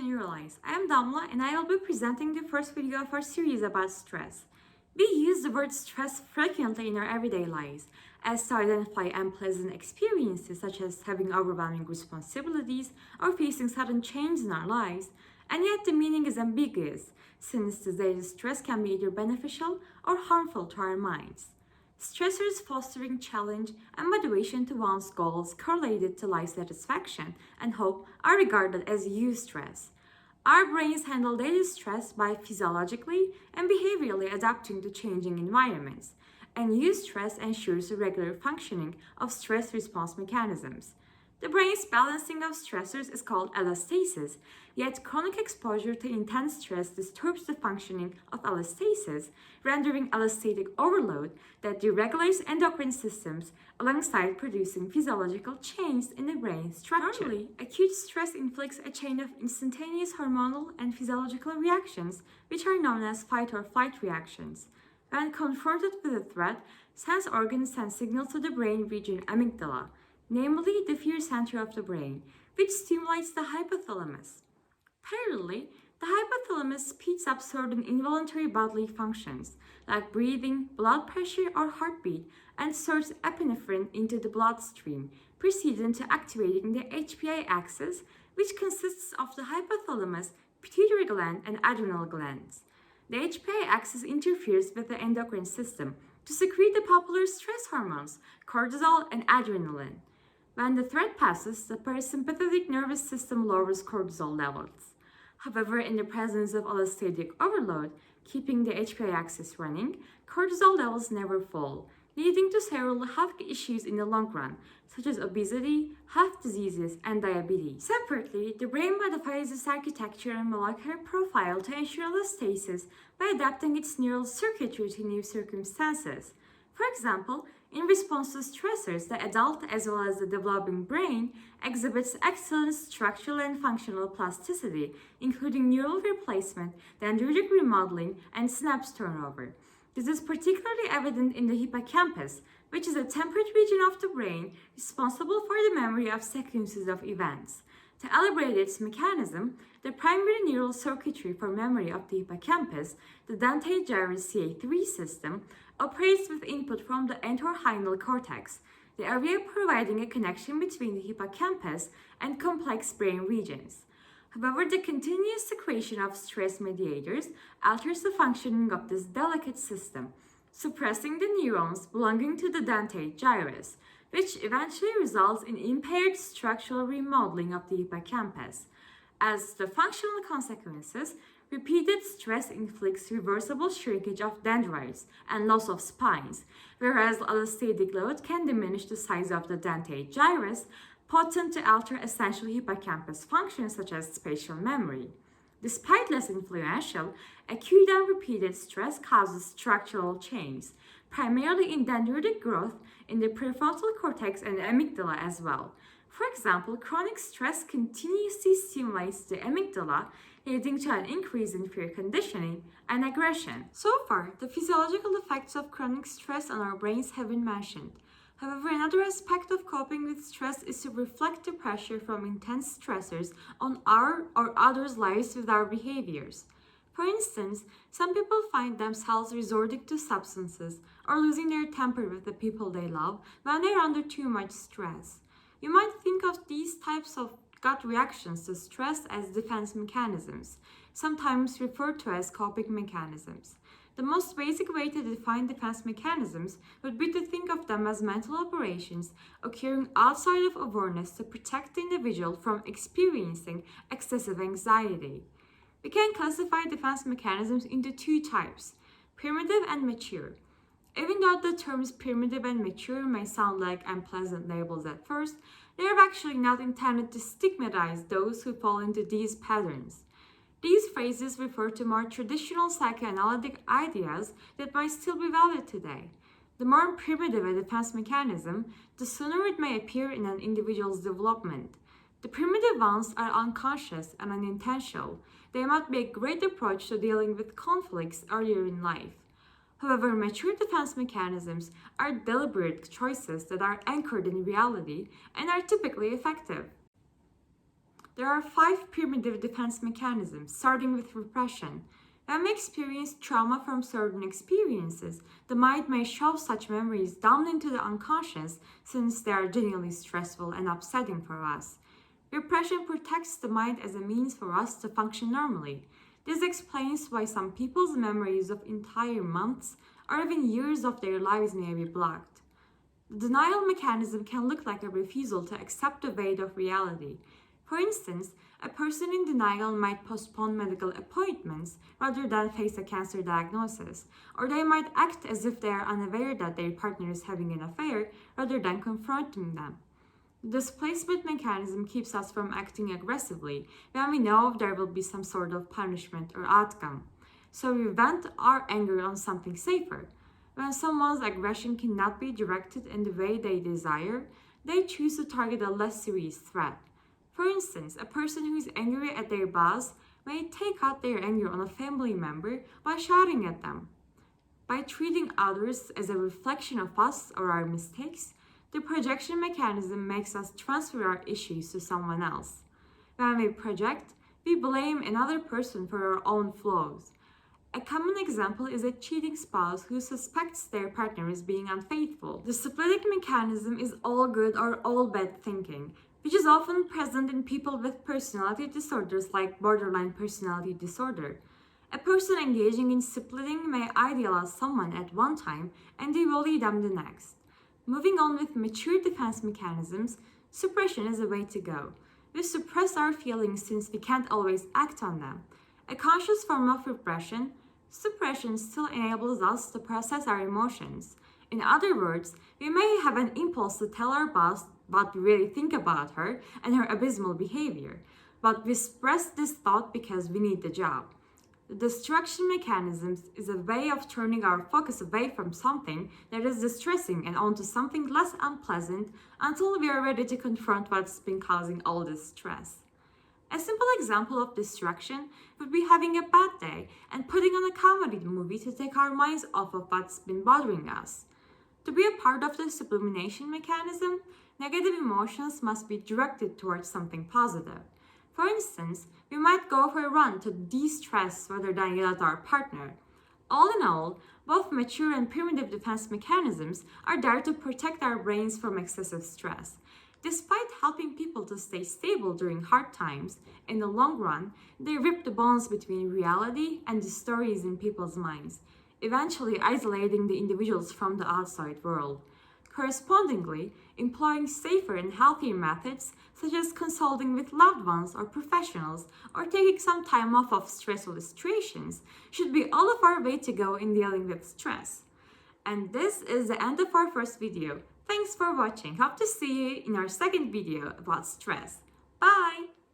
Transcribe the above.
Neurolize. I am Damla and I will be presenting the first video of our series about stress. We use the word stress frequently in our everyday lives as to identify unpleasant experiences such as having overwhelming responsibilities or facing sudden change in our lives. And yet the meaning is ambiguous since the daily stress can be either beneficial or harmful to our minds. Stressors fostering challenge and motivation to one's goals correlated to life satisfaction and hope are regarded as eustress. Our brains handle daily stress by physiologically and behaviorally adapting to changing environments, and eustress ensures the regular functioning of stress response mechanisms. The brain's balancing of stressors is called allostasis, yet chronic exposure to intense stress disturbs the functioning of allostasis, rendering allostatic overload that deregulates endocrine systems alongside producing physiological change in the brain structure. Normally, acute stress inflicts a chain of instantaneous hormonal and physiological reactions, which are known as fight or flight reactions. When confronted with a threat, sense organs send signals to the brain region amygdala, namely the fear center of the brain, which stimulates the hypothalamus. Parallelly, the hypothalamus speeds up certain involuntary bodily functions, like breathing, blood pressure, or heartbeat, and surges epinephrine into the bloodstream, preceding to activating the HPA axis, which consists of the hypothalamus, pituitary gland, and adrenal glands. The HPA axis interferes with the endocrine system to secrete the popular stress hormones, cortisol and adrenaline. When the threat passes, the parasympathetic nervous system lowers cortisol levels. However, in the presence of allostatic overload, keeping the HPA axis running, cortisol levels never fall, leading to several health issues in the long run, such as obesity, heart diseases, and diabetes. Separately, the brain modifies its architecture and molecular profile to ensure allostasis by adapting its neural circuitry to new circumstances. For example, in response to stressors, the adult as well as the developing brain exhibits excellent structural and functional plasticity, including neural replacement, dendritic remodeling, and synapse turnover. This is particularly evident in the hippocampus, which is a temperate region of the brain responsible for the memory of sequences of events. To elaborate its mechanism, the primary neural circuitry for memory of the hippocampus, the dentate gyrus CA3 system, operates with input from the entorhinal cortex, the area providing a connection between the hippocampus and complex brain regions. However, the continuous secretion of stress mediators alters the functioning of this delicate system, suppressing the neurons belonging to the dentate gyrus, which eventually results in impaired structural remodeling of the hippocampus. As the functional consequences, repeated stress inflicts reversible shrinkage of dendrites and loss of spines, whereas allostatic load can diminish the size of the dentate gyrus, potent to alter essential hippocampus functions such as spatial memory. Despite less influential, acute and repeated stress causes structural change, primarily in dendritic growth in the prefrontal cortex and amygdala as well. For example, chronic stress continuously stimulates the amygdala, leading to an increase in fear conditioning and aggression. So far, the physiological effects of chronic stress on our brains have been mentioned. However, another aspect of coping with stress is to reflect the pressure from intense stressors on our or others' lives with our behaviors. For instance, some people find themselves resorting to substances or losing their temper with the people they love when they are under too much stress. You might think of these types of gut reactions to stress as defense mechanisms, sometimes referred to as coping mechanisms. The most basic way to define defense mechanisms would be to think of them as mental operations occurring outside of awareness to protect the individual from experiencing excessive anxiety. We can classify defense mechanisms into two types, primitive and mature. Even though the terms primitive and mature may sound like unpleasant labels at first, they are actually not intended to stigmatize those who fall into these patterns. These phrases refer to more traditional psychoanalytic ideas that might still be valid today. The more primitive a defense mechanism, the sooner it may appear in an individual's development. The primitive ones are unconscious and unintentional. They might be a great approach to dealing with conflicts earlier in life. However, mature defense mechanisms are deliberate choices that are anchored in reality and are typically effective. There are 5 primitive defense mechanisms, starting with repression. When we experience trauma from certain experiences, the mind may shove such memories down into the unconscious since they are genuinely stressful and upsetting for us. Repression protects the mind as a means for us to function normally. This explains why some people's memories of entire months or even years of their lives may be blocked. The denial mechanism can look like a refusal to accept the weight of reality. For instance, a person in denial might postpone medical appointments rather than face a cancer diagnosis, or they might act as if they are unaware that their partner is having an affair rather than confronting them. The displacement mechanism keeps us from acting aggressively when we know there will be some sort of punishment or outcome. So we vent our anger on something safer. When someone's aggression cannot be directed in the way they desire, they choose to target a less serious threat. For instance, a person who is angry at their boss may take out their anger on a family member by shouting at them. By treating others as a reflection of us or our mistakes, the projection mechanism makes us transfer our issues to someone else. When we project, we blame another person for our own flaws. A common example is a cheating spouse who suspects their partner is being unfaithful. The splitting mechanism is all good or all bad thinking, which is often present in people with personality disorders like borderline personality disorder. A person engaging in splitting may idealize someone at one time and devalue them the next. Moving on with mature defense mechanisms, suppression is a way to go. We suppress our feelings since we can't always act on them. A conscious form of repression, suppression still enables us to process our emotions. In other words, we may have an impulse to tell our boss what we really think about her and her abysmal behavior, but we suppress this thought because we need the job. The distraction mechanism is a way of turning our focus away from something that is distressing and onto something less unpleasant until we are ready to confront what's been causing all this stress. A simple example of distraction would be having a bad day and putting on a comedy movie to take our minds off of what's been bothering us. To be a part of the sublimination mechanism, negative emotions must be directed towards something positive. For instance, we might go for a run to de-stress rather than yell at our partner. All in all, both mature and primitive defense mechanisms are there to protect our brains from excessive stress. Despite helping people to stay stable during hard times, in the long run, they rip the bonds between reality and the stories in people's minds, eventually isolating the individuals from the outside world. Correspondingly, employing safer and healthier methods, such as consulting with loved ones or professionals, or taking some time off of stressful situations, should be all of our way to go in dealing with stress. And this is the end of our first video. Thanks for watching. Hope to see you in our second video about stress. Bye!